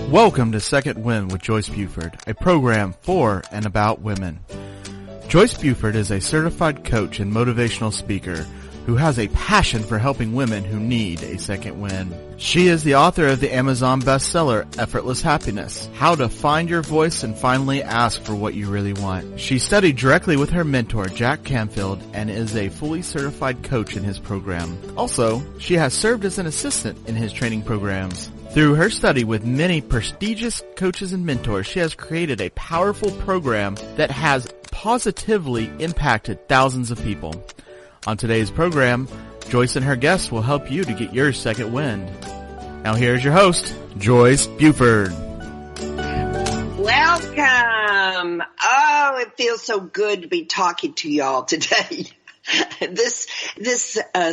Welcome to Second Wind with Joyce Buford, a program for and about women. Joyce Buford is a certified coach and motivational speaker who has a passion for helping women who need a second wind. She is the author of the Amazon bestseller, Effortless Happiness, How to Find Your Voice and Finally Ask for What You Really Want. She studied directly with her mentor, Jack Canfield, and is a fully certified coach in his program. Also, she has served as an assistant in his training programs. Through her study with many prestigious coaches and mentors, she has created a powerful program that has positively impacted thousands of people. On today's program, Joyce and her guests will help you to get your second wind. Now here's your host, Joyce Buford. Welcome. Oh, it feels so good to be talking to y'all today. This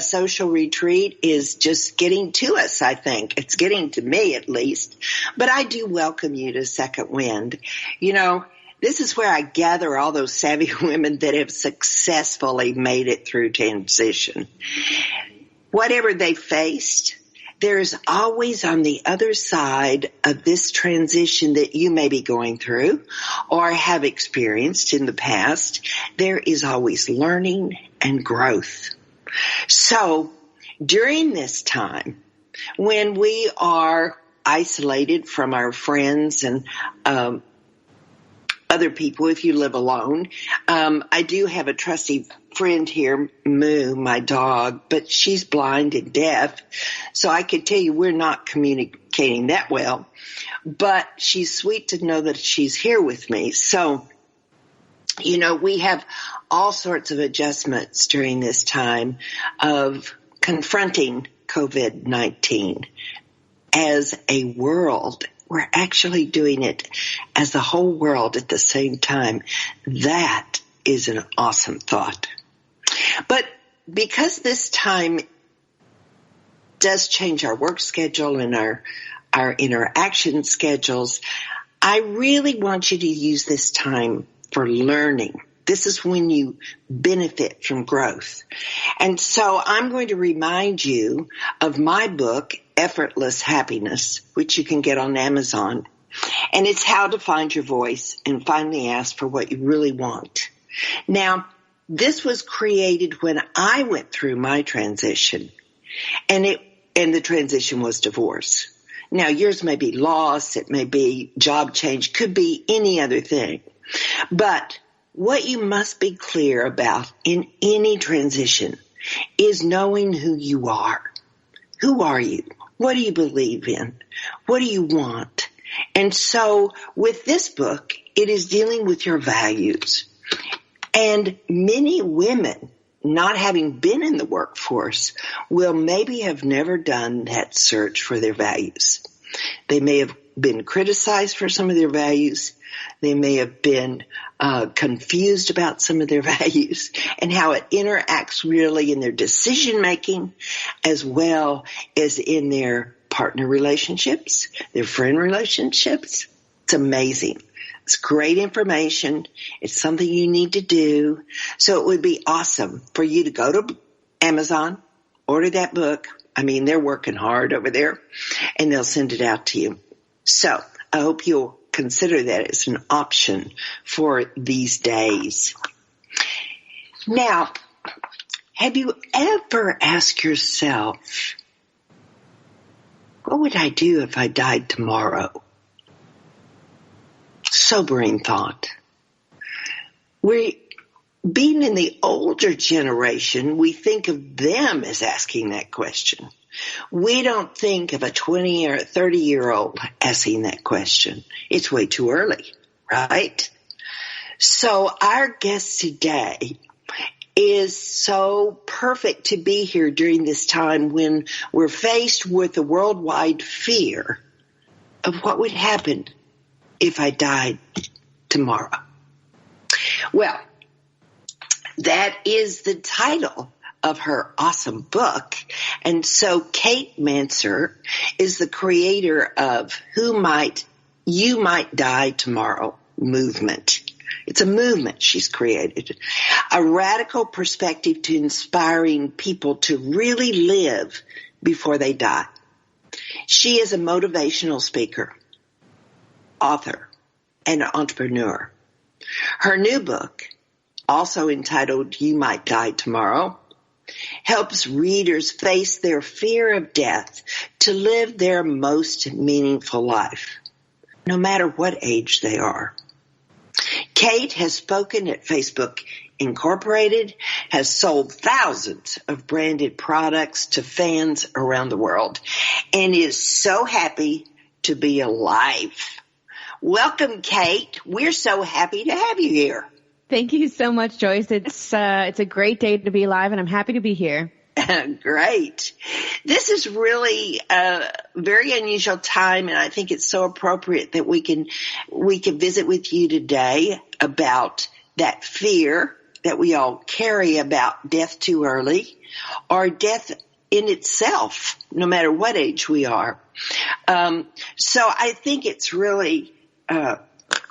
social retreat is just getting to us, I think. It's getting to me at least. But I do welcome you to Second Wind. You know, this is where I gather all those savvy women that have successfully made it through transition. Whatever they faced, there's always on the other side of this transition that you may be going through or have experienced in the past, there is always learning and growth. So during this time, when we are isolated from our friends and other people, if you live alone. I do have a trusty friend here, Moo, my dog, but she's blind and deaf. So I could tell you we're not communicating that well, but she's sweet to know that she's here with me. So, you know, we have all sorts of adjustments during this time of confronting COVID-19 as a world. We're actually doing it as the whole world at the same time. That is an awesome thought. But because this time does change our work schedule and our interaction schedules, I really want you to use this time for learning. This is when you benefit from growth. And so I'm going to remind you of my book, Effortless Happiness, which you can get on Amazon. And it's how to find your voice and finally ask for what you really want. Now, this was created when I went through my transition, and the transition was divorce. Now, yours may be loss, it may be job change, could be any other thing. But what you must be clear about in any transition is knowing who you are. Who are you? What do you believe in? What do you want? And so with this book, it is dealing with your values. And many women, not having been in the workforce, will maybe have never done that search for their values. They may have been criticized for some of their values. They may have been confused about some of their values and how it interacts really in their decision making as well as in their partner relationships, their friend relationships. It's amazing. It's great information. It's something you need to do. So it would be awesome for you to go to Amazon, order that book. I mean, they're working hard over there, and they'll send it out to you. So I hope you'll consider that as an option for these days. Now, have you ever asked yourself, what would I do if I died tomorrow? Sobering thought. Being in the older generation, we think of them as asking that question. We don't think of a 20 or 30-year-old asking that question. It's way too early, right? So our guest today is so perfect to be here during this time when we're faced with a worldwide fear of what would happen if I died tomorrow. Well, that is the title of her awesome book. And so Kate Manser is the creator of You Might Die Tomorrow movement. It's a movement she's created, a radical perspective to inspiring people to really live before they die. She is a motivational speaker, author, and entrepreneur. Her new book, also entitled You Might Die Tomorrow, helps readers face their fear of death to live their most meaningful life, no matter what age they are. Kate has spoken at Facebook Incorporated, has sold thousands of branded products to fans around the world, and is so happy to be alive. Welcome, Kate. We're so happy to have you here. Thank you so much, Joyce. It's a great day to be alive, and I'm happy to be here. Great. This is really a very unusual time, and I think it's so appropriate that we can visit with you today about that fear that we all carry about death too early or death in itself, no matter what age we are. So I think it's really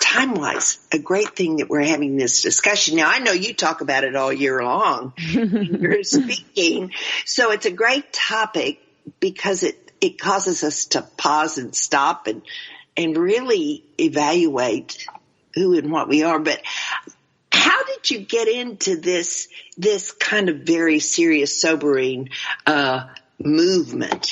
time-wise a great thing that we're having this discussion. Now, I know you talk about it all year long. You're speaking. So it's a great topic because it causes us to pause and stop and really evaluate who and what we are. But how did you get into this kind of very serious, sobering movement?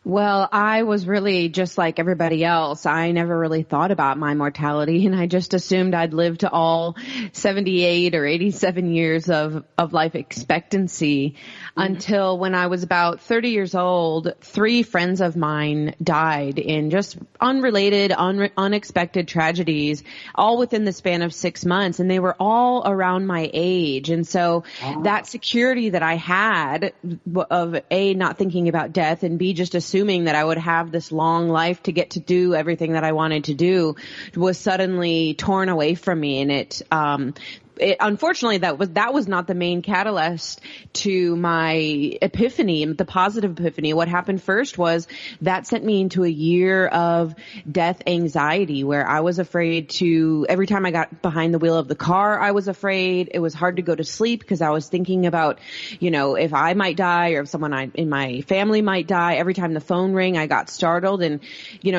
Well, I was really just like everybody else. I never really thought about my mortality, and I just assumed I'd live to all 78 or 87 years of life expectancy until when I was about 30 years old, 3 friends of mine died in just unrelated, unexpected tragedies, all within the span of 6 months, and they were all around my age. And so that security that I had of A, not thinking about death, and B, just assuming that I would have this long life to get to do everything that I wanted to do was suddenly torn away from me. And unfortunately, that was not the main catalyst to my epiphany, the positive epiphany. What happened first was that sent me into a year of death anxiety where I was afraid every time I got behind the wheel of the car, I was afraid. It was hard to go to sleep because I was thinking about, if I might die or if someone in my family might die. Every time the phone rang, I got startled. And,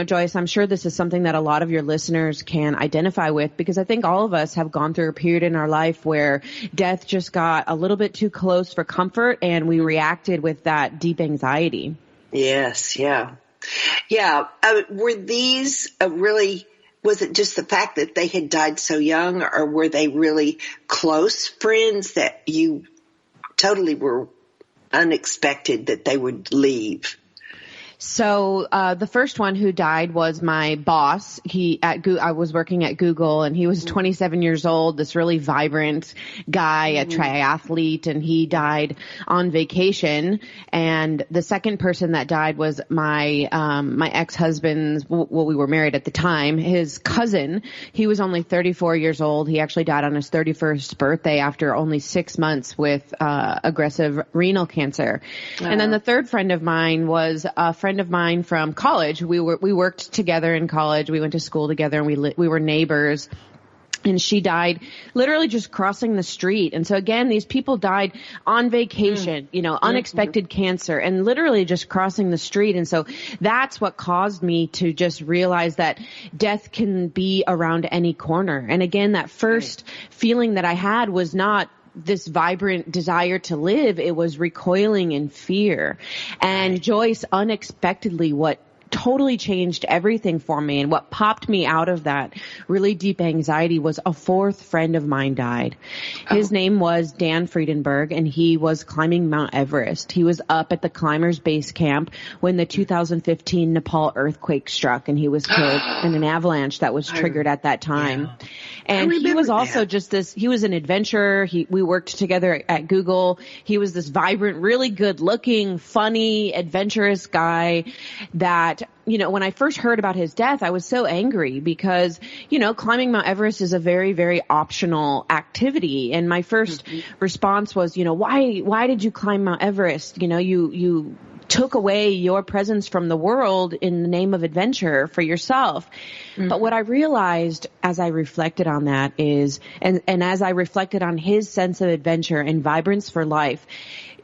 Joyce, I'm sure this is something that a lot of your listeners can identify with because I think all of us have gone through a period in our life where death just got a little bit too close for comfort and we reacted with that deep anxiety. Yes. Yeah. Yeah. Were these was it just the fact that they had died so young, or were they really close friends that you totally were unexpected that they would leave? So the first one who died was my boss. I was working at Google, and he was 27 years old, this really vibrant guy, a triathlete, and he died on vacation. And the second person that died was my ex-husband's, we were married at the time, his cousin. He was only 34 years old. He actually died on his 31st birthday after only 6 months with aggressive renal cancer. And then the third friend of mine was a friend of mine from college. We worked together in college. We went to school together, and we were neighbors. And she died literally just crossing the street. And so again, these people died on vacation, unexpected cancer, and literally just crossing the street. And so that's what caused me to just realize that death can be around any corner. And again, that first feeling that I had was not this vibrant desire to live. It was recoiling in fear. And Joyce, unexpectedly, what totally changed everything for me and what popped me out of that really deep anxiety was a fourth friend of mine died. His name was Dan Friedenberg, and he was climbing Mount Everest. He was up at the climbers base camp when the 2015 Nepal earthquake struck, and he was killed in an avalanche that was triggered at that time. Yeah. And he was also he was an adventurer. We worked together at Google. He was this vibrant, really good looking, funny, adventurous guy that, when I first heard about his death, I was so angry because, climbing Mount Everest is a very, very optional activity. And my first response was, why did you climb Mount Everest? You took away your presence from the world in the name of adventure for yourself. But what I realized as I reflected on that is, and as I reflected on his sense of adventure and vibrance for life,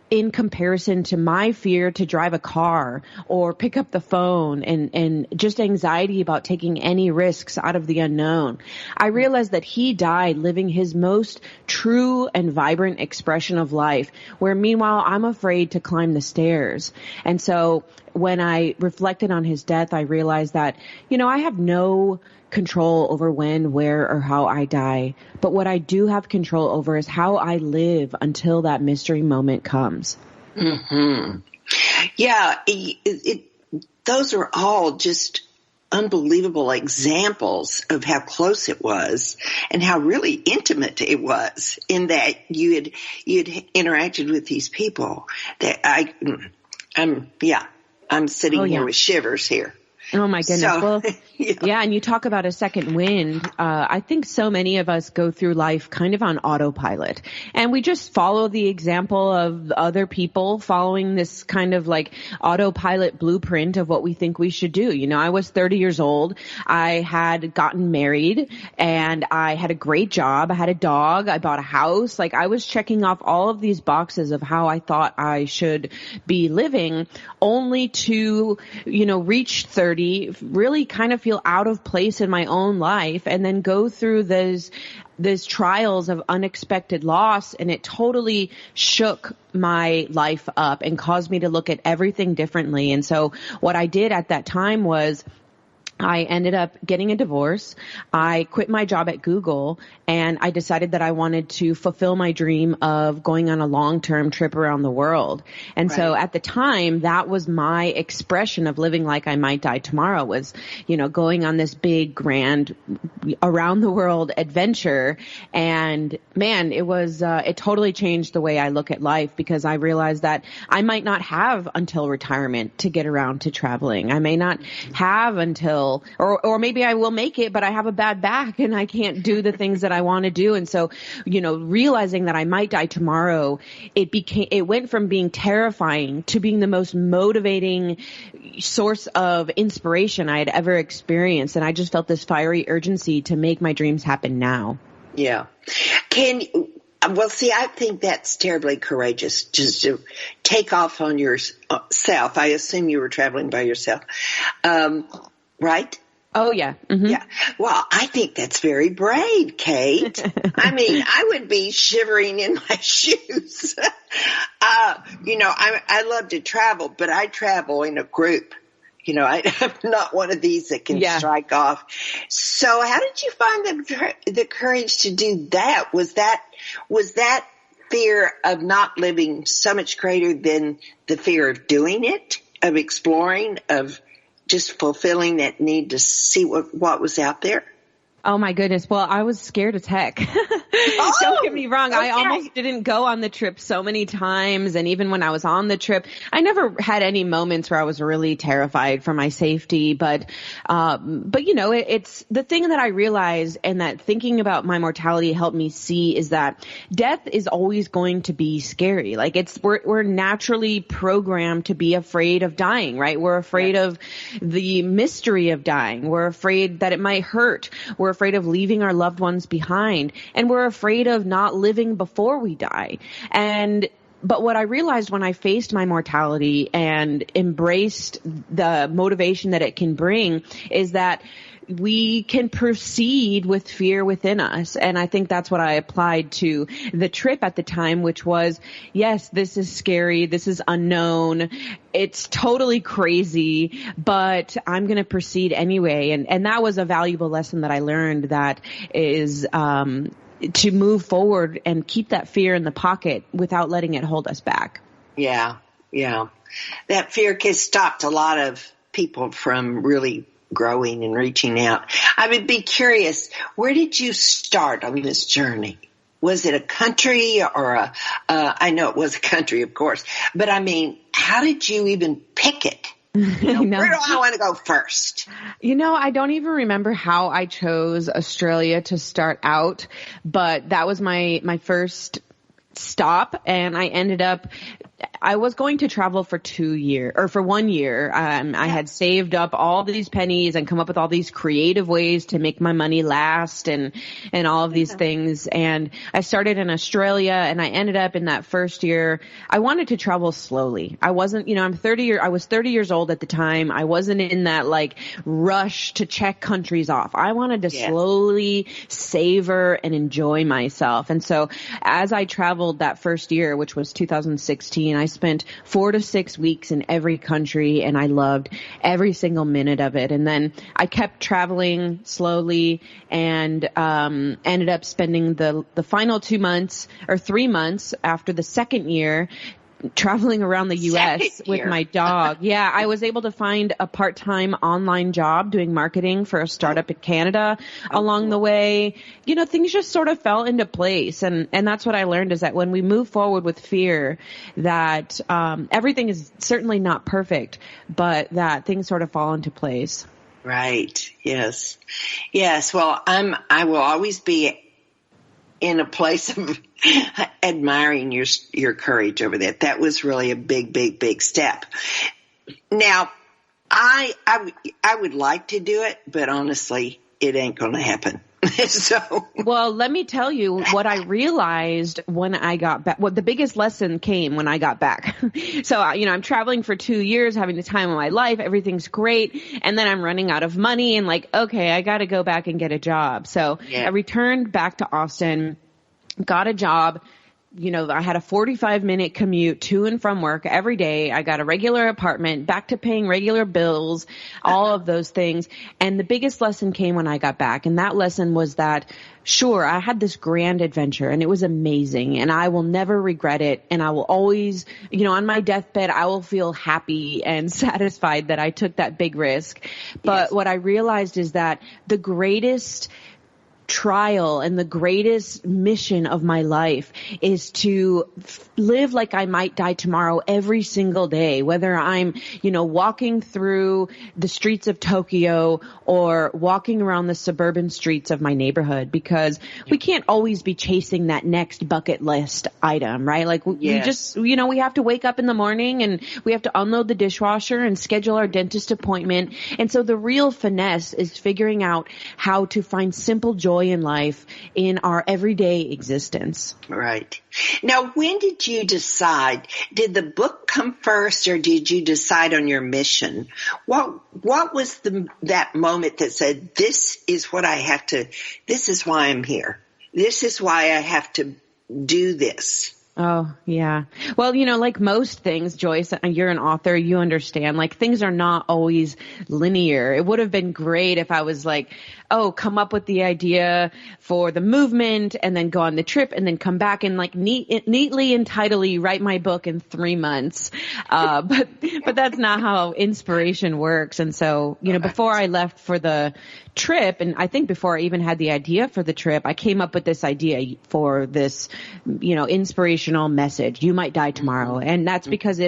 in comparison to my fear to drive a car or pick up the phone and just anxiety about taking any risks out of the unknown. I realized that he died living his most true and vibrant expression of life, where meanwhile I'm afraid to climb the stairs. And so when I reflected on his death, I realized that, I have no control over when, where, or how I die. But what I do have control over is how I live until that mystery moment comes. Mm-hmm. Yeah, those are all just unbelievable examples of how close it was and how really intimate it was, in that you'd interacted with these people. That I'm sitting here with shivers here. Oh my goodness. So, yeah. And you talk about a second wind. I think so many of us go through life kind of on autopilot, and we just follow the example of other people following this kind of like autopilot blueprint of what we think we should do. I was 30 years old. I had gotten married and I had a great job. I had a dog. I bought a house. Like, I was checking off all of these boxes of how I thought I should be living, only to, reach 30, really kind of feel out of place in my own life, and then go through those trials of unexpected loss, and it totally shook my life up and caused me to look at everything differently. And so what I did at that time was I ended up getting a divorce. I quit my job at Google, and I decided that I wanted to fulfill my dream of going on a long-term trip around the world. And so at the time, that was my expression of living like I might die tomorrow, was, going on this big, grand, around the world adventure. And man, it totally changed the way I look at life, because I realized that I might not have until retirement to get around to traveling. I may not have until, or maybe I will make it, but I have a bad back and I can't do the things that I want to do. And so, realizing that I might die tomorrow, it went from being terrifying to being the most motivating source of inspiration I had ever experienced. And I just felt this fiery urgency to make my dreams happen now. Yeah. I think that's terribly courageous, just to take off on yourself. I assume you were traveling by yourself. Right? Oh, yeah. Mm-hmm. Yeah. Well, I think that's very brave, Kate. I would be shivering in my shoes. I love to travel, but I travel in a group. I'm not one of these that can strike off. So how did you find the courage to do that? Was that fear of not living so much greater than the fear of doing it, of exploring, of just fulfilling that need to see what was out there? Oh my goodness. Well, I was scared as heck. Don't get me wrong. Okay. I almost didn't go on the trip so many times. And even when I was on the trip, I never had any moments where I was really terrified for my safety. But it's the thing that I realized, and that thinking about my mortality helped me see, is that death is always going to be scary. Like, we're naturally programmed to be afraid of dying, right? We're afraid of the mystery of dying. We're afraid that it might hurt. We're afraid of leaving our loved ones behind, and we're afraid of not living before we die. But what I realized when I faced my mortality and embraced the motivation that it can bring is that we can proceed with fear within us. And I think that's what I applied to the trip at the time, which was, yes, this is scary. This is unknown. It's totally crazy, but I'm going to proceed anyway. And that was a valuable lesson that I learned, that is, to move forward and keep that fear in the pocket without letting it hold us back. Yeah. Yeah. That fear has stopped a lot of people from really growing and reaching out. I would be curious, where did you start on this journey? Was it a country or I know it was a country, of course, but how did you even pick it? Where do I want to go first? I don't even remember how I chose Australia to start out, but that was my first stop, and I ended up I was going to travel for 1 year. I had saved up all these pennies and come up with all these creative ways to make my money last and all of these things. And I started in Australia, and I ended up in that first year. I wanted to travel slowly. I wasn't, I was 30 years old at the time. I wasn't in that like rush to check countries off. I wanted to slowly savor and enjoy myself. And so as I traveled that first year, which was 2016, I spent 4 to 6 weeks in every country, and I loved every single minute of it. And then I kept traveling slowly and ended up spending the final 2 months or 3 months after the second year traveling around the U.S. with my dog. Yeah, I was able to find a part-time online job doing marketing for a startup in Canada along the way. Things just sort of fell into place. And that's what I learned, is that when we move forward with fear, that everything is certainly not perfect, but that things sort of fall into place. Right. Yes. Yes. Well, I will always be in a place of admiring your courage over that. That was really a big, big, big step. Now, I would like to do it, but honestly, it ain't going to happen. Well, let me tell you what I realized when I got back. What the biggest lesson came when I got back. So, I'm traveling for 2 years, having the time of my life. Everything's great. And then I'm running out of money and like, okay, I got to go back and get a job. So I returned back to Austin, got a job. I had a 45-minute commute to and from work every day. I got a regular apartment, back to paying regular bills, all of those things. And the biggest lesson came when I got back. And that lesson was that, sure, I had this grand adventure and it was amazing and I will never regret it. And I will always, on my deathbed, I will feel happy and satisfied that I took that big risk. But what I realized is that the greatest trial and the greatest mission of my life is to live like I might die tomorrow every single day, whether I'm, walking through the streets of Tokyo or walking around the suburban streets of my neighborhood, because we can't always be chasing that next bucket list item, right? Like we just, we have to wake up in the morning and we have to unload the dishwasher and schedule our dentist appointment. And so the real finesse is figuring out how to find simple joy in life in our everyday existence. Right. Now, when did you decide? Did the book come first, or did you decide on your mission? What was that moment that said, this is what I have to, this is why I'm here. This is why I have to do this. Oh, yeah. Well, like most things, Joyce, you're an author, you understand, like things are not always linear. It would have been great if I was like, come up with the idea for the movement and then go on the trip and then come back and like neatly and tidily write my book in 3 months. But that's not how inspiration works. And so, before I left for the trip, and I think before I even had the idea for the trip, I came up with this idea for this, inspirational message. You might die tomorrow. And that's because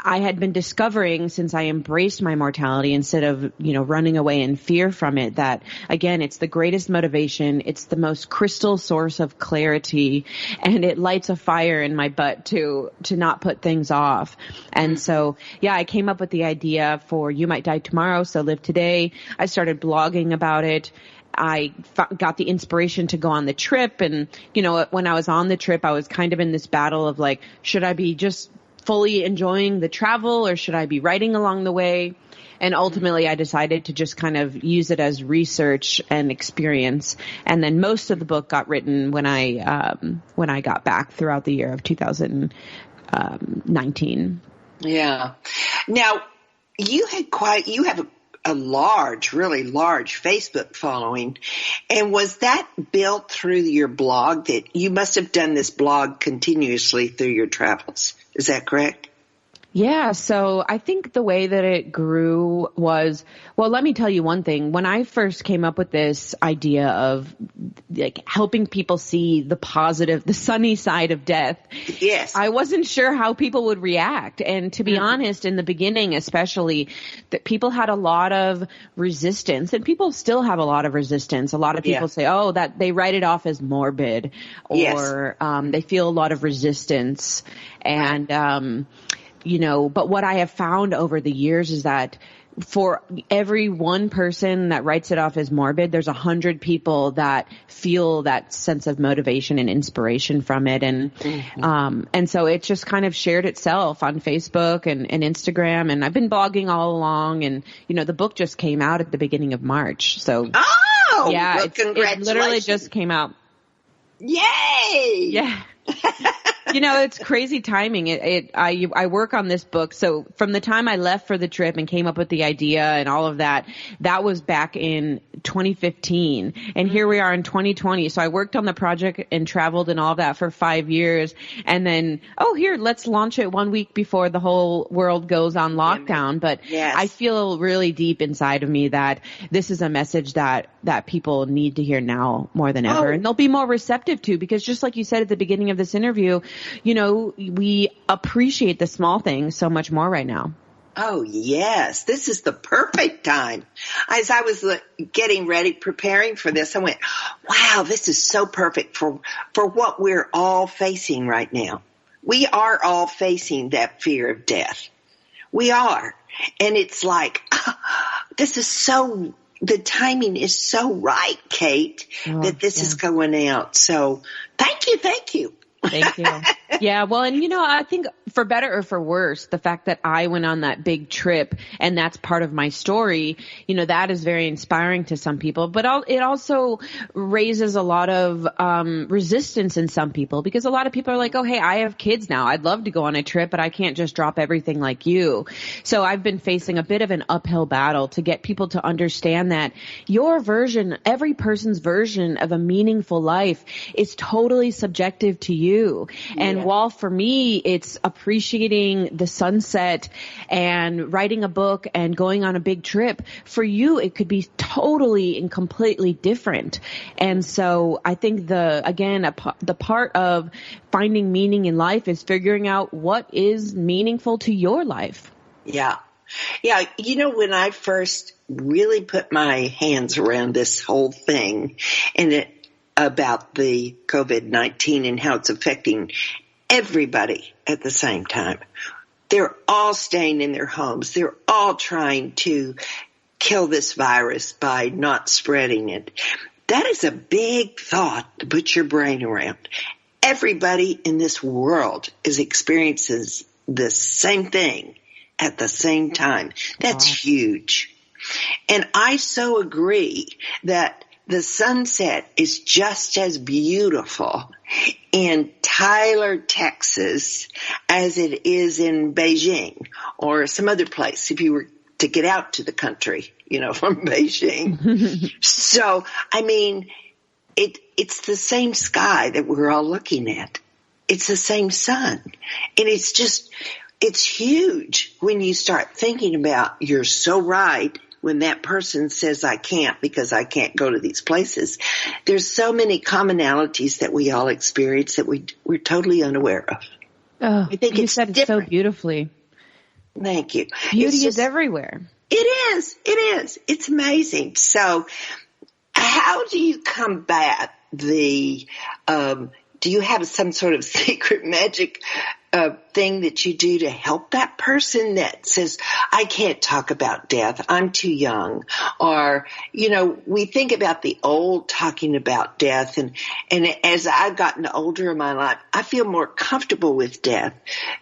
I had been discovering, since I embraced my mortality instead of, running away in fear from it, that again, it's the greatest motivation. It's the most crystal source of clarity, and it lights a fire in my butt to not put things off. And so, I came up with the idea for You Might Die Tomorrow, So Live Today. I started blogging about it. I got the inspiration to go on the trip. And, when I was on the trip, I was kind of in this battle of like, should I be just fully enjoying the travel or should I be writing along the way? And ultimately I decided to just kind of use it as research and experience. And then most of the book got written when I got back throughout the year of 2019. Yeah. Now you have a large, really large Facebook following. And was that built through your blog? That you must have done this blog continuously through your travels. Is that correct? Yeah, so I think the way that it grew was, well, let me tell you one thing. When I first came up with this idea of like helping people see the positive, the sunny side of death, Yes. I wasn't sure how people would react. And to be honest, in the beginning, especially, that people had a lot of resistance, and people still have a lot of resistance. A lot of people say, oh, that they write it off as morbid, or they feel a lot of resistance. And, but what I have found over the years is that for every one person that writes it off as morbid, there's 100 people that feel that sense of motivation and inspiration from it. And so it just kind of shared itself on Facebook and Instagram. And I've been blogging all along. And, the book just came out at the beginning of March. So, well, it literally just came out. Yay! Yeah. It's crazy timing. I work on this book. So from the time I left for the trip and came up with the idea and all of that, that was back in 2015. And here we are in 2020. So I worked on the project and traveled and all that for 5 years. And then, let's launch it 1 week before the whole world goes on lockdown. But I feel really deep inside of me that this is a message that people need to hear now more than ever. And they'll be more receptive to, because just like you said at the beginning of this interview, we appreciate the small things so much more right now. Oh, yes. This is the perfect time. As I was getting ready, preparing for this, I went, wow, this is so perfect for what we're all facing right now. We are all facing that fear of death. We are. And it's like, the timing is so right, Kate, that this is going out. So thank you. Thank you. Yeah. Well, and I think for better or for worse, the fact that I went on that big trip and that's part of my story, that is very inspiring to some people, but it also raises a lot of, resistance in some people, because a lot of people are like, oh, hey, I have kids now. I'd love to go on a trip, but I can't just drop everything like you. So I've been facing a bit of an uphill battle to get people to understand that your version, every person's version of a meaningful life is totally subjective to you. And while for me, it's appreciating the sunset and writing a book and going on a big trip, for you, it could be totally and completely different. And so I think the part of finding meaning in life is figuring out what is meaningful to your life. Yeah. Yeah. When I first really put my hands around this whole thing and about the COVID-19 and how it's affecting everybody at the same time. They're all staying in their homes. They're all trying to kill this virus by not spreading it. That is a big thought to put your brain around. Everybody in this world is experiencing the same thing at the same time. That's huge. And I so agree that the sunset is just as beautiful in Tyler, Texas, as it is in Beijing or some other place, if you were to get out to the country, from Beijing. So, it's the same sky that we're all looking at. It's the same sun. And it's huge when you start thinking about, you're so right, when that person says I can't because I can't go to these places. There's so many commonalities that we all experience that we're totally unaware of. Oh, I think you said it so beautifully. Thank you. Beauty is everywhere. It is. It's amazing. So how do you combat do you have some sort of secret magic thing that you do to help that person that says, I can't talk about death, I'm too young? Or, we think about the old talking about death, and as I've gotten older in my life, I feel more comfortable with death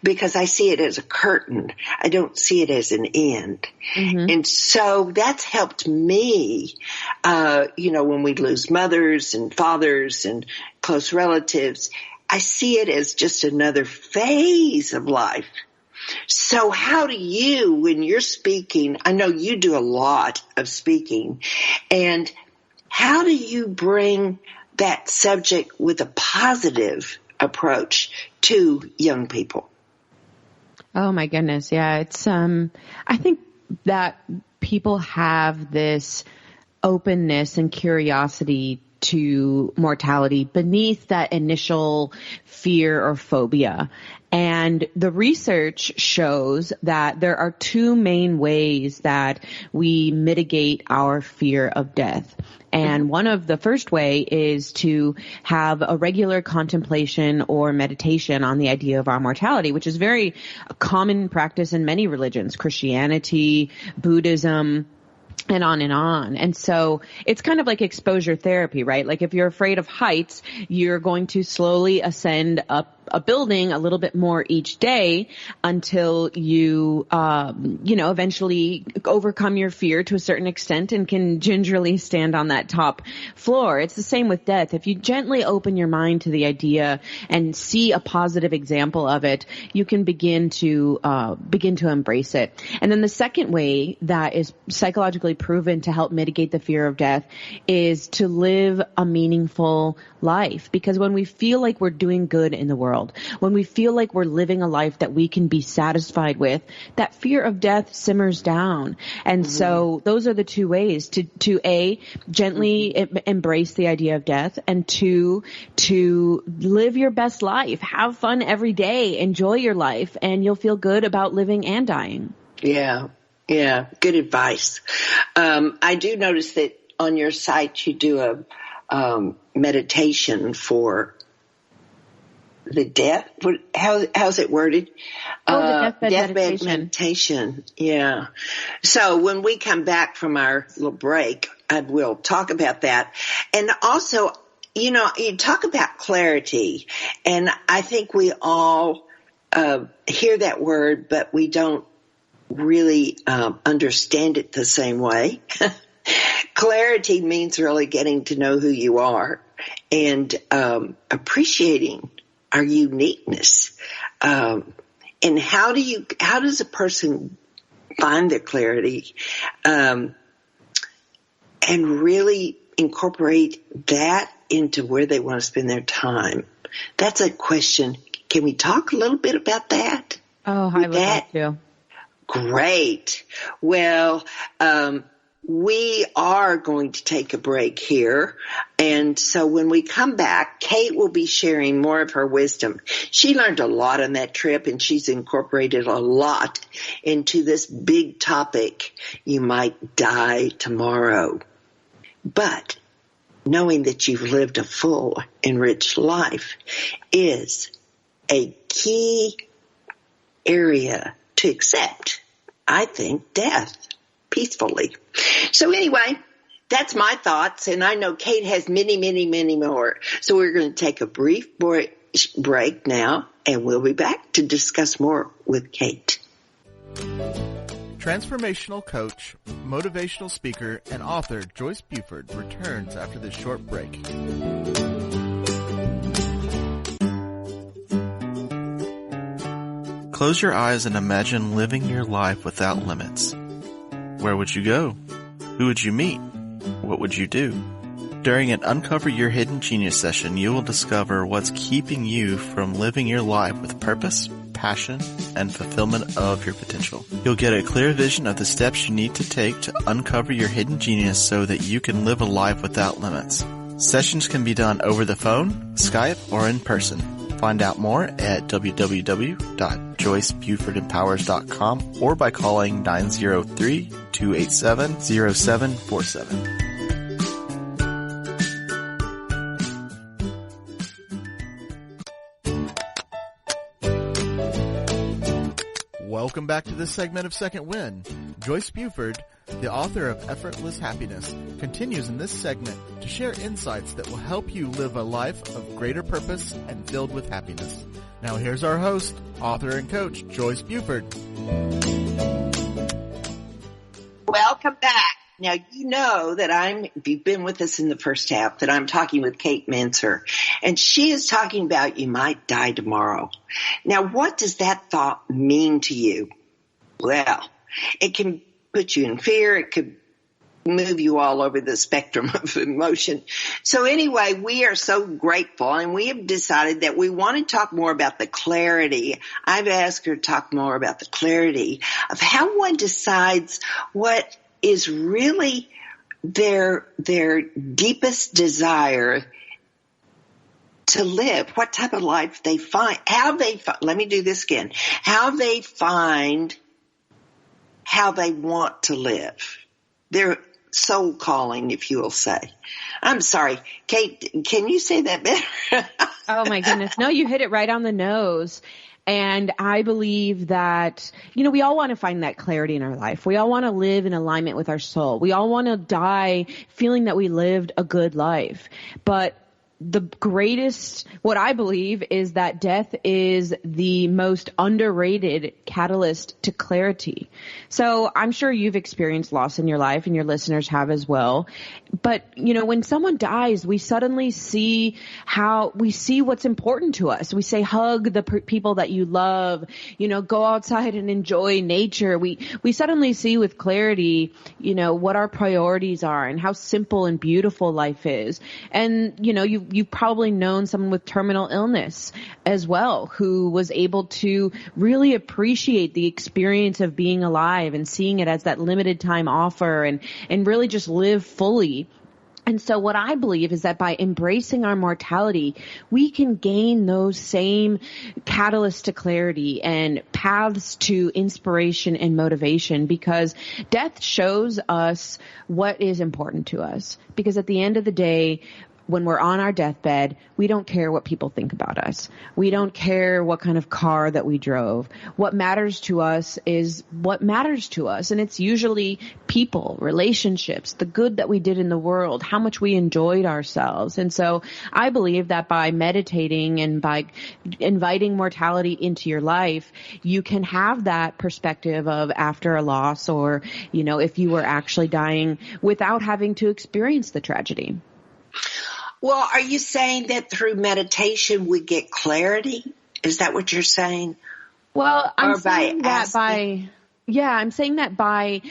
because I see it as a curtain. I don't see it as an end. Mm-hmm. And so that's helped me, when we lose mothers and fathers and close relatives, I see it as just another phase of life. So how do you, when you're speaking, I know you do a lot of speaking, and how do you bring that subject with a positive approach to young people? Oh my goodness. Yeah. It's, I think that people have this openness and curiosity to mortality beneath that initial fear or phobia. And the research shows that there are two main ways that we mitigate our fear of death. And one of the first way is to have a regular contemplation or meditation on the idea of our mortality, which is very common practice in many religions, Christianity, Buddhism, and on and on. And so it's kind of like exposure therapy, right? Like if you're afraid of heights, you're going to slowly ascend up a building a little bit more each day until you, eventually overcome your fear to a certain extent and can gingerly stand on that top floor. It's the same with death. If you gently open your mind to the idea and see a positive example of it, you can begin to embrace it. And then the second way that is psychologically proven to help mitigate the fear of death is to live a meaningful life. Because when we feel like we're doing good in the world, when we feel like we're living a life that we can be satisfied with, that fear of death simmers down. And so those are the two ways to A, gently embrace the idea of death, and two, to live your best life, have fun every day, enjoy your life, and you'll feel good about living and dying. Yeah. Yeah. Good advice. I do notice that on your site you do a meditation for the death. How's it worded? The Deathbed Meditation. Yeah. So when we come back from our little break, I will talk about that. And also, you talk about clarity, and I think we all hear that word, but we don't really understand it the same way. Clarity means really getting to know who you are and appreciating our uniqueness. And how does a person find their clarity and really incorporate that into where they want to spend their time? That's a question. Can we talk a little bit about that? Oh, I would love to. Great. Well, we are going to take a break here. And so when we come back, Kate will be sharing more of her wisdom. She learned a lot on that trip, and she's incorporated a lot into this big topic. You might die tomorrow. But knowing that you've lived a full, enriched life is a key area to accept, I think, death peacefully. So anyway, that's my thoughts, and I know Kate has many, many, many more. So we're going to take a brief break now, and we'll be back to discuss more with Kate. Transformational coach, motivational speaker, and author Joyce Buford returns after this short break. Close your eyes and imagine living your life without limits. Where would you go? Who would you meet? What would you do? During an Uncover Your Hidden Genius session, you will discover what's keeping you from living your life with purpose, passion, and fulfillment of your potential. You'll get a clear vision of the steps you need to take to uncover your hidden genius so that you can live a life without limits. Sessions can be done over the phone, Skype, or in person. Find out more at www.joycebufordempowers.com or by calling 903-287-0747. Welcome back to this segment of Second Wind. Joyce Buford, the author of Effortless Happiness, continues in this segment to share insights that will help you live a life of greater purpose and filled with happiness. Now here's our host, author and coach, Joyce Buford. Welcome back. Now, you know that if you've been with us in the first half, that I'm talking with Kate Manser, and she is talking about you might die tomorrow. Now, what does that thought mean to you? Well, it can put you in fear. It could move you all over the spectrum of emotion. So anyway, we are so grateful, and we have decided that we want to talk more about the clarity. I've asked her to talk more about the clarity of how one decides what is really their deepest desire to live, what type of life they find, let me do this again, how they find how they want to live. Their soul calling, if you will say. I'm sorry, Kate, can you say that better? Oh my goodness. No, you hit it right on the nose. And I believe that, we all want to find that clarity in our life. We all want to live in alignment with our soul. We all want to die feeling that we lived a good life. But what I believe is that death is the most underrated catalyst to clarity. So I'm sure you've experienced loss in your life, and your listeners have as well. But, when someone dies, we suddenly see what's important to us. We say, hug the people that you love, go outside and enjoy nature. We suddenly see with clarity, what our priorities are and how simple and beautiful life is. And, you've probably known someone with terminal illness as well, who was able to really appreciate the experience of being alive and seeing it as that limited time offer and really just live fully. And so what I believe is that by embracing our mortality, we can gain those same catalysts to clarity and paths to inspiration and motivation, because death shows us what is important to us. Because at the end of the day, when we're on our deathbed, we don't care what people think about us. We don't care what kind of car that we drove. What matters to us is what matters to us. And it's usually people, relationships, the good that we did in the world, how much we enjoyed ourselves. And so I believe that by meditating and by inviting mortality into your life, you can have that perspective of after a loss, or, if you were actually dying, without having to experience the tragedy. Well, are you saying that through meditation we get clarity? Is that what you're saying? Well, I'm saying that by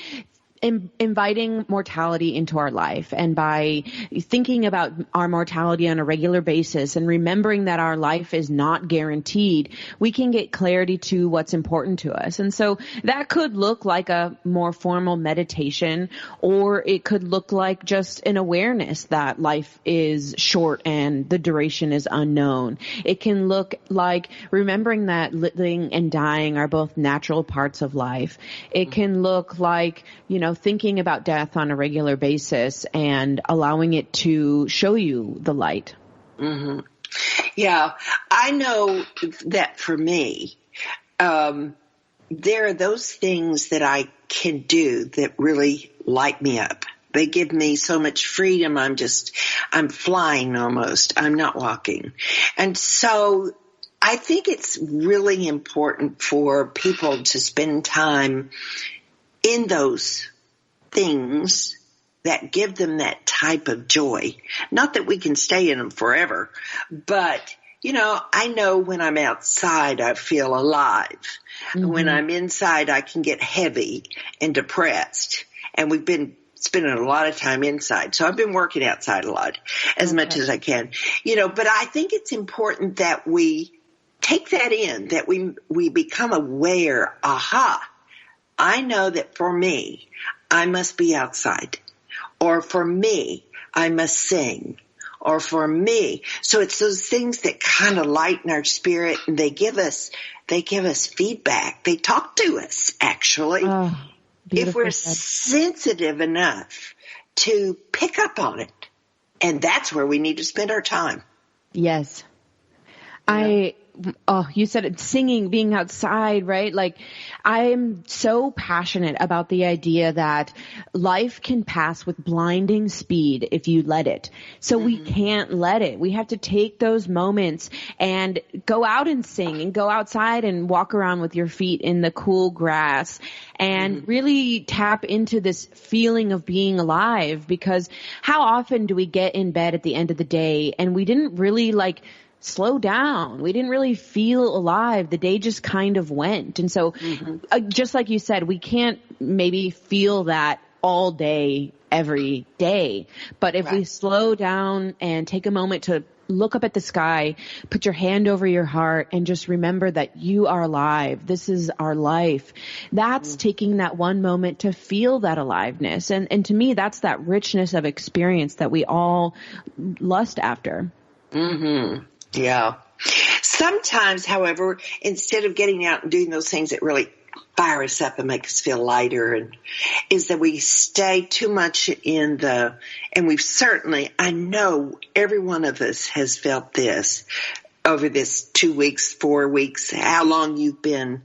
inviting mortality into our life, and by thinking about our mortality on a regular basis and remembering that our life is not guaranteed, we can get clarity to what's important to us. And so that could look like a more formal meditation, or it could look like just an awareness that life is short and the duration is unknown. It can look like remembering that living and dying are both natural parts of life. It can look like, thinking about death on a regular basis and allowing it to show you the light. Mm-hmm. Yeah, I know that for me, there are those things that I can do that really light me up. They give me so much freedom. I'm flying almost. I'm not walking. And so I think it's really important for people to spend time in those things that give them that type of joy. Not that we can stay in them forever, but, I know when I'm outside, I feel alive. Mm-hmm. When I'm inside, I can get heavy and depressed. And we've been spending a lot of time inside. So I've been working outside a lot, as much as I can, but I think it's important that we take that in, that we become aware. Aha, I know that for me, I must be outside, or for me, I must sing, or for me. So it's those things that kind of lighten our spirit, and they give us feedback. They talk to us, actually. Oh, if we're sensitive enough to pick up on it. And that's where we need to spend our time. Yes. You said it, singing, being outside, right? Like, I am so passionate about the idea that life can pass with blinding speed if you let it. So we can't let it. We have to take those moments and go out and sing, and go outside and walk around with your feet in the cool grass, and really tap into this feeling of being alive. Because how often do we get in bed at the end of the day and we didn't really slow down. We didn't really feel alive. The day just kind of went. And so just like you said, we can't maybe feel that all day, every day. But if we slow down and take a moment to look up at the sky, put your hand over your heart, and just remember that you are alive. This is our life. That's taking that one moment to feel that aliveness. And to me, that's that richness of experience that we all lust after. Mm-hmm. Yeah. Sometimes, however, instead of getting out and doing those things that really fire us up and make us feel lighter, is that we stay too much in and we've certainly, I know every one of us has felt this over this 2 weeks, 4 weeks, how long you've been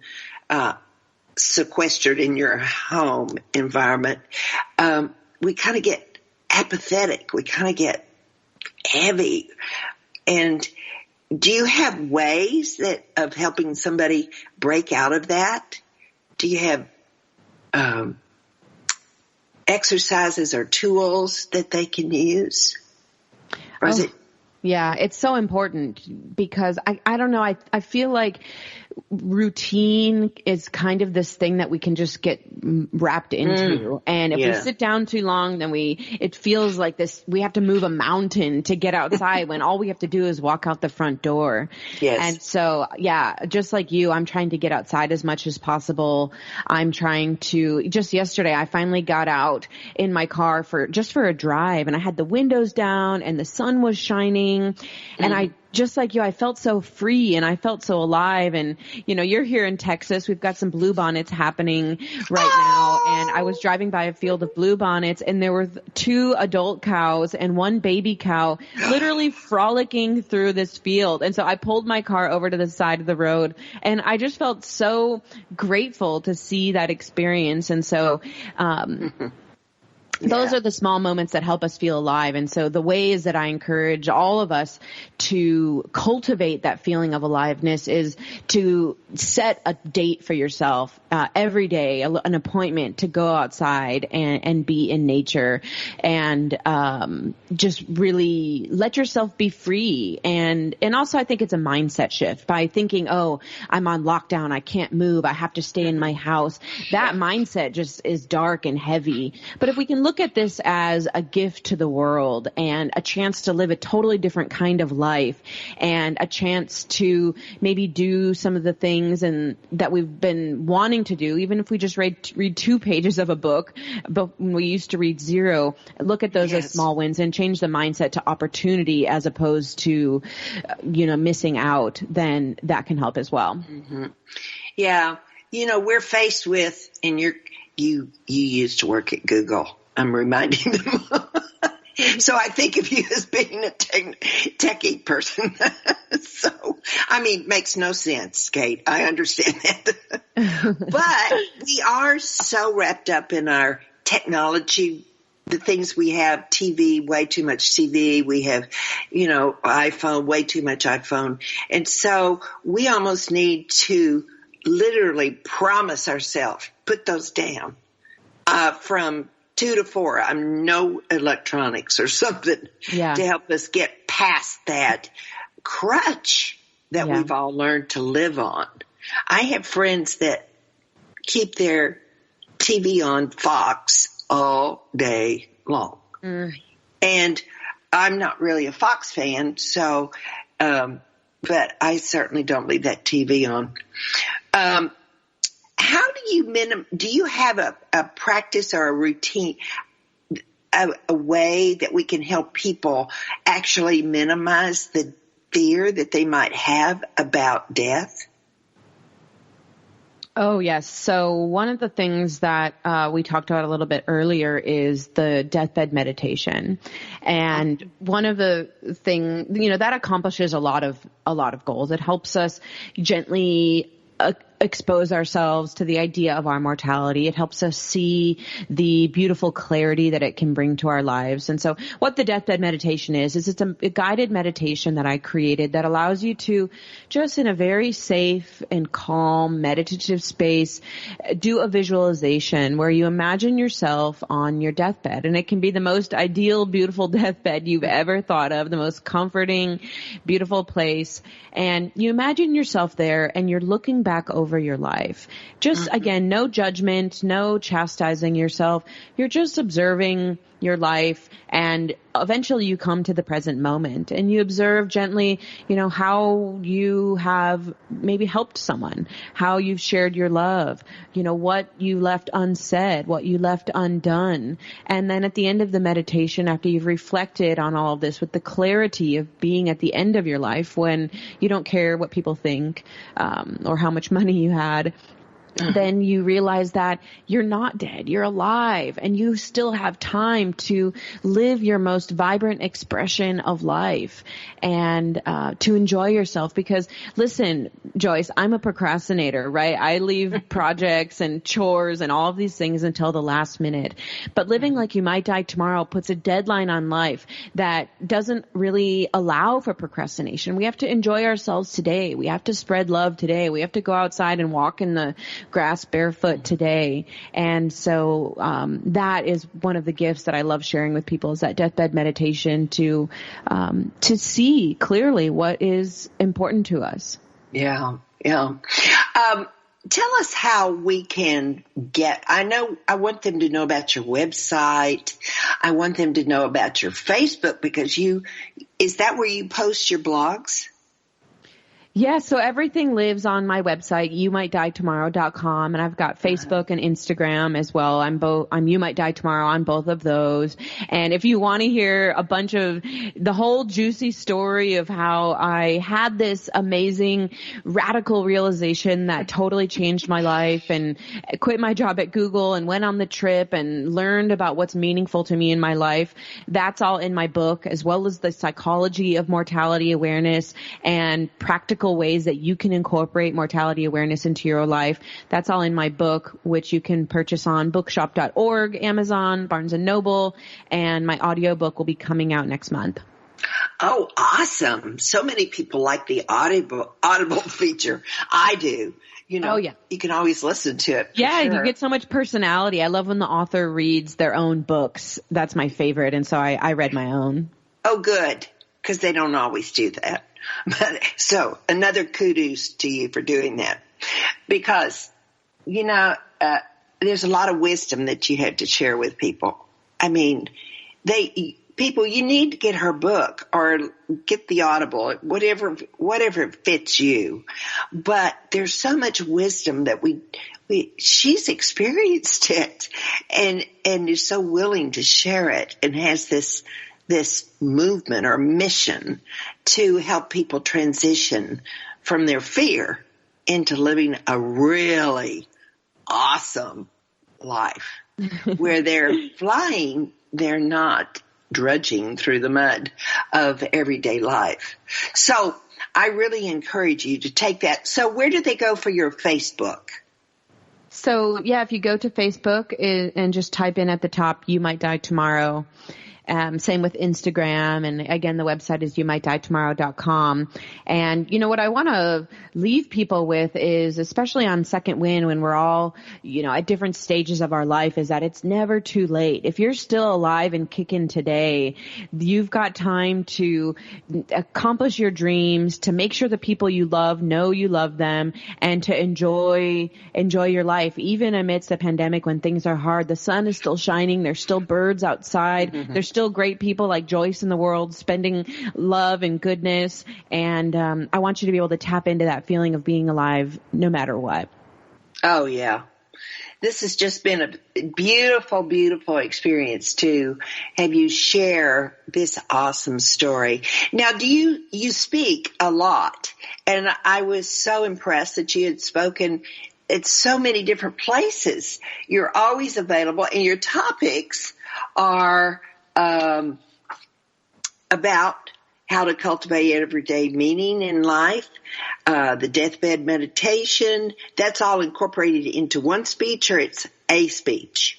sequestered in your home environment. We kind of get apathetic. We kind of get heavy. And do you have ways of helping somebody break out of that? Do you have exercises or tools that they can use? Or is it? Yeah, it's so important because I don't know. I feel like routine is kind of this thing that we can just get wrapped into. And if we sit down too long, then it feels like we have to move a mountain to get outside when all we have to do is walk out the front door. Yes. And so, yeah, just like you, I'm trying to get outside as much as possible. I'm trying to, just yesterday, I finally got out in my car for a drive, and I had the windows down and the sun was shining, and just like you, I felt so free and I felt so alive. And, you're here in Texas. We've got some bluebonnets happening right now. And I was driving by a field of bluebonnets, and there were 2 adult cows and 1 baby cow literally frolicking through this field. And so I pulled my car over to the side of the road, and I just felt so grateful to see that experience. And so, those are the small moments that help us feel alive. And so the ways that I encourage all of us to cultivate that feeling of aliveness is to set a date for yourself every day, an appointment to go outside and be in nature, and just really let yourself be free. And also I think it's a mindset shift by thinking, oh, I'm on lockdown, I can't move, I have to stay in my house. That mindset just is dark and heavy. But if we can look at this as a gift to the world and a chance to live a totally different kind of life, and a chance to maybe do some of the things and that we've been wanting to do, even if we just read 2 pages of a book, but when we used to read 0, look at those as small wins and change the mindset to opportunity as opposed to, missing out, then that can help as well. Mm-hmm. Yeah. We're faced with, and you used to work at Google. I'm reminding them. So I think of you as being a techie person. So, makes no sense, Kate. I understand that. But we are so wrapped up in our technology, the things we have, TV, way too much TV. We have, iPhone, way too much iPhone. And so we almost need to literally promise ourselves, put those down, from 2 to 4. No electronics or something to help us get past that crutch that we've all learned to live on. I have friends that keep their TV on Fox all day long. And I'm not really a Fox fan, so, but I certainly don't leave that TV on. How do you have a practice or a routine, a way that we can help people actually minimize the fear that they might have about death? Oh, yes. So one of the things that we talked about a little bit earlier is the deathbed meditation. And one of the things, that accomplishes a lot of goals. It helps us gently expose ourselves to the idea of our mortality. It helps us see the beautiful clarity that it can bring to our lives. And so what the deathbed meditation is it's a guided meditation that I created that allows you to just in a very safe and calm meditative space do a visualization where you imagine yourself on your deathbed. And it can be the most ideal, beautiful deathbed you've ever thought of, the most comforting, beautiful place. And you imagine yourself there and you're looking back over your life. Just again, no judgment, no chastising yourself. You're just observing your life, and eventually you come to the present moment and you observe gently, how you have maybe helped someone, how you've shared your love, what you left unsaid, what you left undone. And then at the end of the meditation, after you've reflected on all of this with the clarity of being at the end of your life when you don't care what people think, or how much money you had, then you realize that you're not dead, you're alive, and you still have time to live your most vibrant expression of life and to enjoy yourself. Because listen, Joyce, I'm a procrastinator, right? I leave projects and chores and all of these things until the last minute. But living like you might die tomorrow puts a deadline on life that doesn't really allow for procrastination. We have to enjoy ourselves today. We have to spread love today. We have to go outside and walk in the grass barefoot today. And so that is one of the gifts that I love sharing with people, is that deathbed meditation to see clearly what is important to us. Yeah. Tell us how we can I want them to know about your website. I want them to know about your Facebook, because is that where you post your blogs? Yeah, so everything lives on my website, youmightdietomorrow.com, and I've got Facebook and Instagram as well. I'm You Might Die Tomorrow on both of those. And if you want to hear a bunch of the whole juicy story of how I had this amazing radical realization that totally changed my life, and quit my job at Google and went on the trip and learned about what's meaningful to me in my life, that's all in my book, as well as the psychology of mortality awareness and practical ways that you can incorporate mortality awareness into your life. That's all in my book, which you can purchase on bookshop.org, Amazon, Barnes & Noble, and my audiobook will be coming out next month. Oh, awesome. So many people like the audible feature. I do. Oh, yeah. You can always listen to it. Yeah, sure. You get so much personality. I love when the author reads their own books. That's my favorite. And so I read my own. Oh, good. Because they don't always do that. So another kudos to you for doing that, because, there's a lot of wisdom that you have to share with people. I mean, you need to get her book or get the Audible, whatever fits you. But there's so much wisdom that she's experienced it and is so willing to share it, and has this movement or mission to help people transition from their fear into living a really awesome life where they're flying, they're not drudging through the mud of everyday life. So I really encourage you to take that. So where do they go for your Facebook? So, yeah, if you go to Facebook and just type in at the top, You Might Die Tomorrow. Same with Instagram. And again, the website is youmightdietomorrow.com. And what I want to leave people with is, especially on Second Wind, when we're all, at different stages of our life, is that it's never too late. If you're still alive and kicking today, you've got time to accomplish your dreams, to make sure the people you love know you love them, and to enjoy your life. Even amidst a pandemic, when things are hard, the sun is still shining. There's still birds outside. Mm-hmm. There's still great people like Joyce in the world spending love and goodness. And I want you to be able to tap into that feeling of being alive no matter what. Oh, yeah. This has just been a beautiful, beautiful experience to have you share this awesome story. Now, you speak a lot, and I was so impressed that you had spoken at so many different places. You're always available, and your topics are about how to cultivate everyday meaning in life, the deathbed meditation. That's all incorporated into one speech, or it's a speech?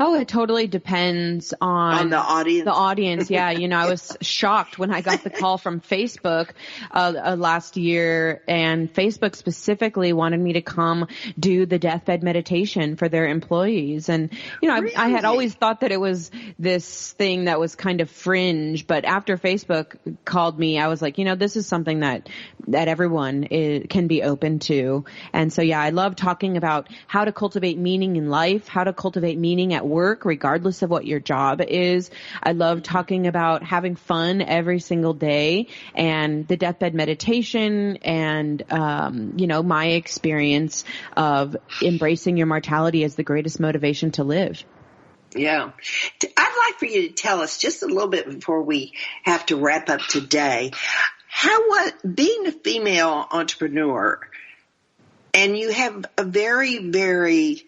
Oh, it totally depends on the audience. The audience, yeah. I was shocked when I got the call from Facebook last year, and Facebook specifically wanted me to come do the deathbed meditation for their employees. And, really? I had always thought that it was this thing that was kind of fringe, but after Facebook called me, I was like, this is something that everyone can be open to. And so, yeah, I love talking about how to cultivate meaning in life, how to cultivate meaning at work, regardless of what your job is. I love talking about having fun every single day, and the Deathbed Meditation and, my experience of embracing your mortality as the greatest motivation to live. Yeah. I'd like for you to tell us just a little bit before we have to wrap up today, being a female entrepreneur, and you have a very, very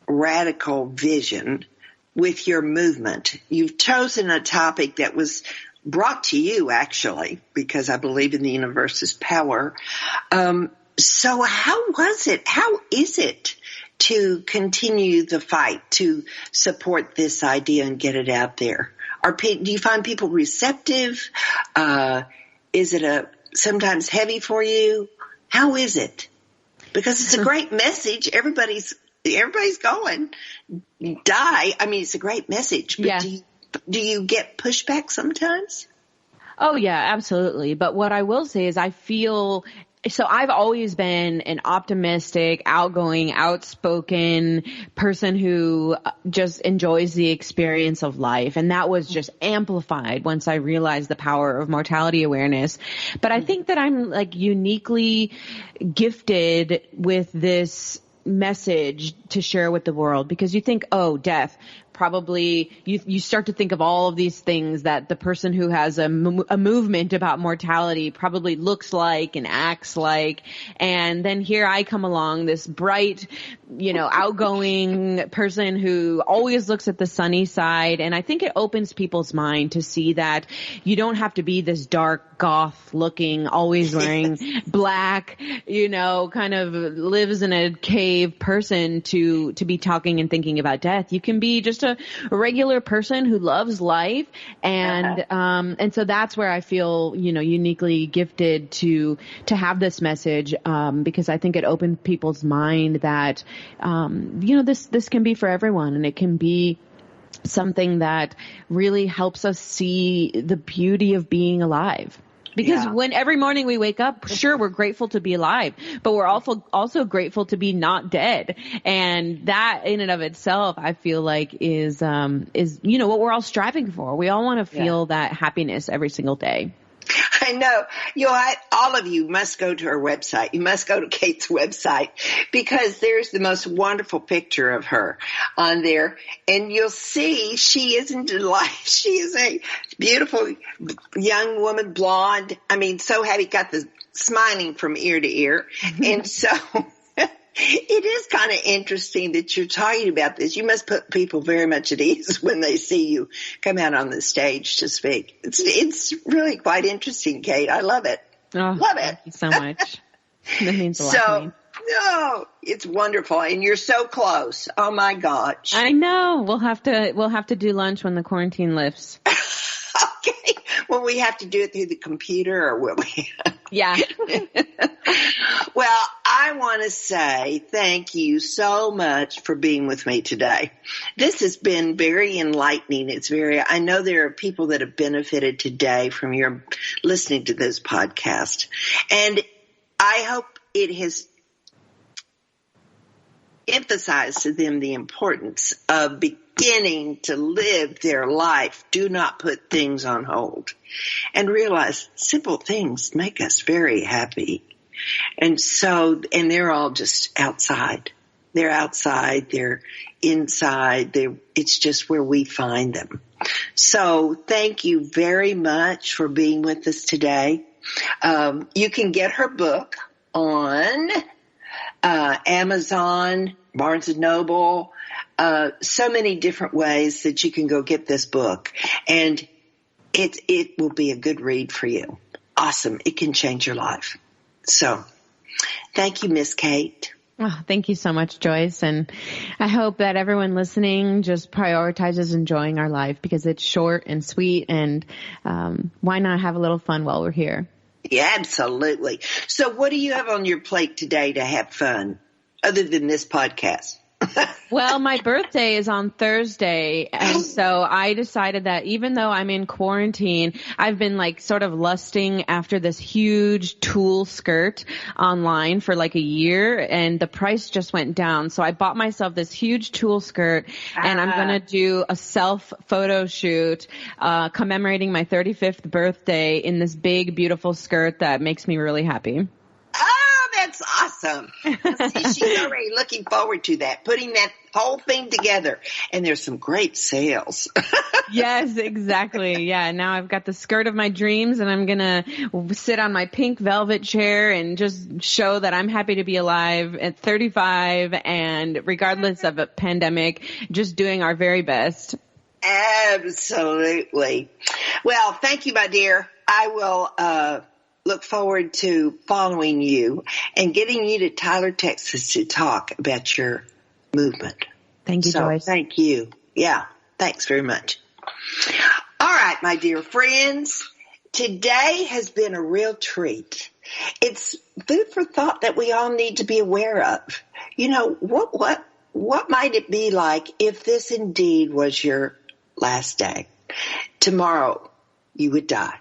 radical vision with your movement. You've chosen a topic that was brought to you, actually, because I believe in the universe's power. So how was it? How is it to continue the fight to support this idea and get it out there? Do you find people receptive? Is it sometimes heavy for you? How is it? Because it's a great message. Everybody's going. Die. I mean, it's a great message. But yeah. Do you get pushback sometimes? Oh, yeah, absolutely. But what I will say is so I've always been an optimistic, outgoing, outspoken person who just enjoys the experience of life. And that was just amplified once I realized the power of mortality awareness. But I think that I'm uniquely gifted with this message to share with the world, because you think, oh, death. Probably you start to think of all of these things that the person who has a movement about mortality probably looks like and acts like. And then here I come along, this bright, outgoing person who always looks at the sunny side. And I think it opens people's mind to see that you don't have to be this dark, goth looking, always wearing black, kind of lives in a cave person to be talking and thinking about death. You can be just a regular person who loves life. And so that's where I feel, uniquely gifted to have this message, because I think it opened people's mind that, this can be for everyone, and it can be something that really helps us see the beauty of being alive. Because when every morning we wake up, sure, we're grateful to be alive, but we're also grateful to be not dead. And that in and of itself, I feel like is what we're all striving for. We all want to feel that happiness every single day. I know. All of you must go to her website. You must go to Kate's website, because there's the most wonderful picture of her on there. And you'll see she isn't she is a beautiful young woman, blonde. I mean, so happy, got the smiling from ear to ear. And so it is kind of interesting that you're talking about this. You must put people very much at ease when they see you come out on the stage to speak. It's really quite interesting, Kate. I love it. Oh, love it. Thank you so much. That means a lot to me. No, it's wonderful, and you're so close. Oh my gosh! I know. We'll have to do lunch when the quarantine lifts. Okay. Will we have to do it through the computer, or will we? Yeah. Well, I want to say thank you so much for being with me today. This has been very enlightening. I know there are people that have benefited today from your listening to this podcast. And I hope it has emphasized to them the importance of beginning to live their life. Do not put things on hold, and realize simple things make us very happy. And they're all just outside. They're outside, they're inside, it's just where we find them. So thank you very much for being with us today. You can get her book on Amazon, Barnes & Noble, so many different ways that you can go get this book. And it will be a good read for you. Awesome. It can change your life. So thank you, Miss Kate. Oh, thank you so much, Joyce. And I hope that everyone listening just prioritizes enjoying our life, because it's short and sweet, and why not have a little fun while we're here? Yeah, absolutely. So what do you have on your plate today to have fun other than this podcast? Well, my birthday is on Thursday, and so I decided that even though I'm in quarantine, I've been like sort of lusting after this huge tulle skirt online for like a year, and the price just went down. So I bought myself this huge tulle skirt, and I'm going to do a self photo shoot commemorating my 35th birthday in this big, beautiful skirt that makes me really happy. That's awesome. See, she's already looking forward to that, putting that whole thing together. And there's some great sales. Yes, exactly. Yeah. Now I've got the skirt of my dreams, and I'm going to sit on my pink velvet chair and just show that I'm happy to be alive at 35, and regardless of a pandemic, just doing our very best. Absolutely. Well, thank you, my dear. I will, look forward to following you and getting you to Tyler, Texas to talk about your movement. Thank you, Joyce. Thank you. Yeah, thanks very much. All right, my dear friends, today has been a real treat. It's food for thought that we all need to be aware of. You know, what might it be like if this indeed was your last day? Tomorrow you would die.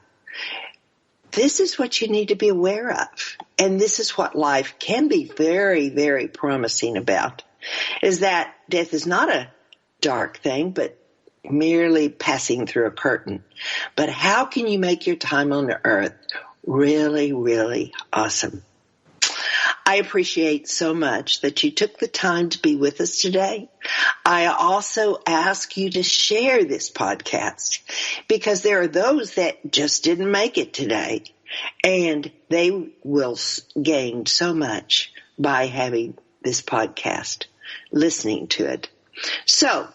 This is what you need to be aware of. And this is what life can be very, very promising about, is that death is not a dark thing, but merely passing through a curtain. But how can you make your time on the earth really, really awesome? I appreciate so much that you took the time to be with us today. I also ask you to share this podcast, because there are those that just didn't make it today, and they will gain so much by having this podcast, listening to it. So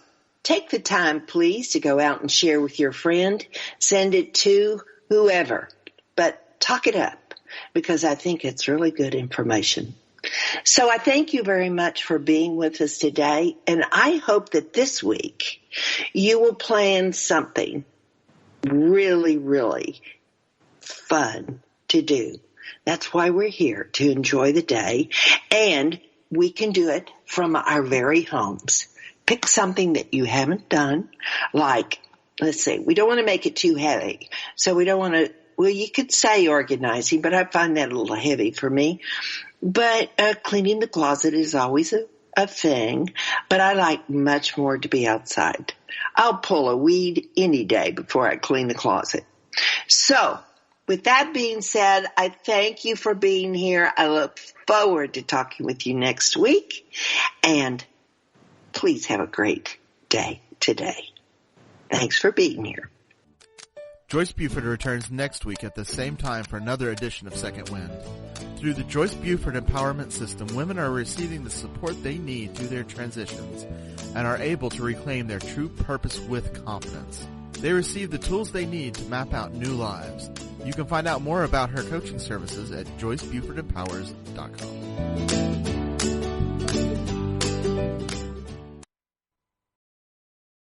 take the time, please, to go out and share with your friend. Send it to whoever, but talk it up, because I think it's really good information. So I thank you very much for being with us today, and I hope that this week you will plan something really, really fun to do. That's why we're here, to enjoy the day, and we can do it from our very homes. Pick something that you haven't done, like, let's see, we don't want to make it too heavy, so we don't want to, well, you could say organizing, but I find that a little heavy for me. But cleaning the closet is always a thing, but I like much more to be outside. I'll pull a weed any day before I clean the closet. So, with that being said, I thank you for being here. I look forward to talking with you next week, and please have a great day today. Thanks for being here. Joyce Buford returns next week at the same time for another edition of Second Wind. Through the Joyce Buford Empowerment System, women are receiving the support they need through their transitions and are able to reclaim their true purpose with confidence. They receive the tools they need to map out new lives. You can find out more about her coaching services at joycebufordempowers.com.